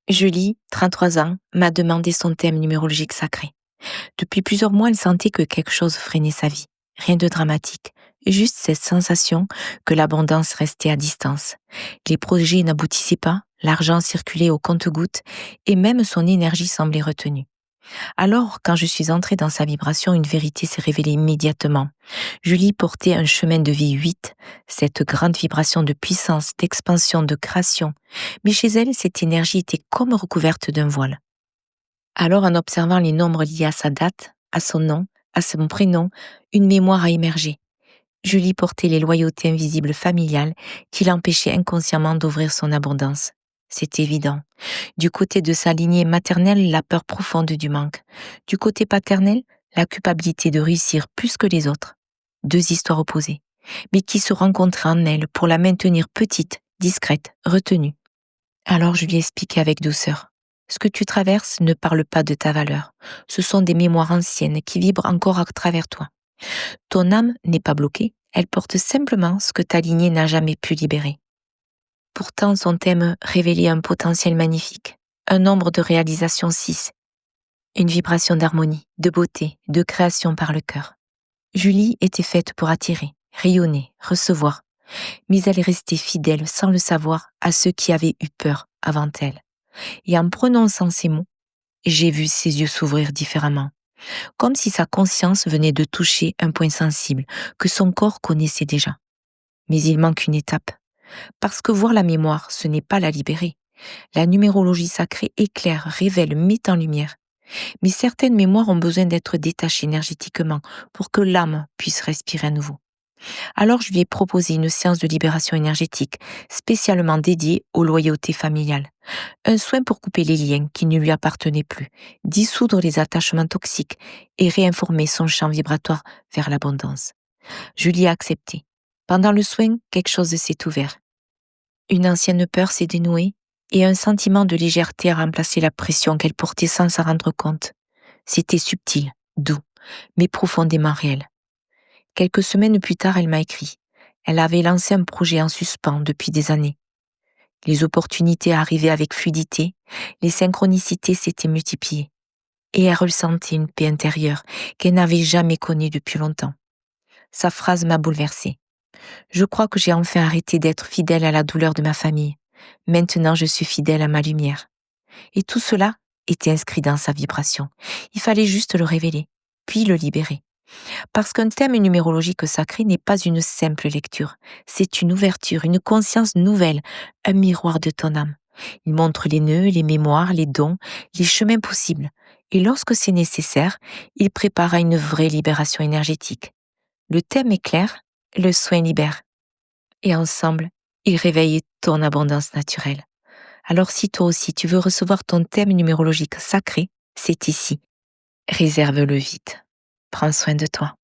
Julie, 33 ans, m'a demandé son thème numérologique sacré. Depuis plusieurs mois, elle sentait que quelque chose freinait sa vie. Rien de dramatique, juste cette sensation que l'abondance restait à distance. Les projets n'aboutissaient pas, l'argent circulait au compte-gouttes et même son énergie semblait retenue. Alors, quand je suis entrée dans sa vibration, une vérité s'est révélée immédiatement. Julie portait un chemin de vie 8, cette grande vibration de puissance, d'expansion, de création. Mais chez elle, cette énergie était comme recouverte d'un voile. Alors, en observant les nombres liés à sa date, à son nom, à son prénom, une mémoire a émergé. Julie portait les loyautés invisibles familiales qui l'empêchaient inconsciemment d'ouvrir son abondance. C'est évident. Du côté de sa lignée maternelle, la peur profonde du manque. Du côté paternel, la culpabilité de réussir plus que les autres. Deux histoires opposées, mais qui se rencontraient en elle pour la maintenir petite, discrète, retenue. Alors je lui ai expliqué avec douceur. Ce que tu traverses ne parle pas de ta valeur. Ce sont des mémoires anciennes qui vibrent encore à travers toi. Ton âme n'est pas bloquée, elle porte simplement ce que ta lignée n'a jamais pu libérer. Pourtant, son thème révélait un potentiel magnifique, un nombre de réalisations 6, une vibration d'harmonie, de beauté, de création par le cœur. Julie était faite pour attirer, rayonner, recevoir, mais elle est restée fidèle sans le savoir à ceux qui avaient eu peur avant elle. Et en prononçant ces mots, j'ai vu ses yeux s'ouvrir différemment, comme si sa conscience venait de toucher un point sensible que son corps connaissait déjà. Mais il manque une étape. Parce que voir la mémoire, ce n'est pas la libérer. La numérologie sacrée éclaire, révèle, met en lumière. Mais certaines mémoires ont besoin d'être détachées énergétiquement pour que l'âme puisse respirer à nouveau. Alors je lui ai proposé une séance de libération énergétique spécialement dédiée aux loyautés familiales. Un soin pour couper les liens qui ne lui appartenaient plus, dissoudre les attachements toxiques et réinformer son champ vibratoire vers l'abondance. Julie a accepté. Pendant le soin, quelque chose s'est ouvert. Une ancienne peur s'est dénouée et un sentiment de légèreté a remplacé la pression qu'elle portait sans s'en rendre compte. C'était subtil, doux, mais profondément réel. Quelques semaines plus tard, elle m'a écrit. Elle avait lancé un projet en suspens depuis des années. Les opportunités arrivaient avec fluidité, les synchronicités s'étaient multipliées. Et elle ressentait une paix intérieure qu'elle n'avait jamais connue depuis longtemps. Sa phrase m'a bouleversée. Je crois que j'ai enfin arrêté d'être fidèle à la douleur de ma famille. Maintenant, je suis fidèle à ma lumière. Et tout cela était inscrit dans sa vibration. Il fallait juste le révéler, puis le libérer. Parce qu'un thème numérologique sacré n'est pas une simple lecture. C'est une ouverture, une conscience nouvelle, un miroir de ton âme. Il montre les nœuds, les mémoires, les dons, les chemins possibles. Et lorsque c'est nécessaire, il prépare à une vraie libération énergétique. Le thème est clair, le soin libère. Et ensemble, il réveille ton abondance naturelle. Alors si toi aussi tu veux recevoir ton thème numérologique sacré, c'est ici. Réserve-le vite. Prends soin de toi.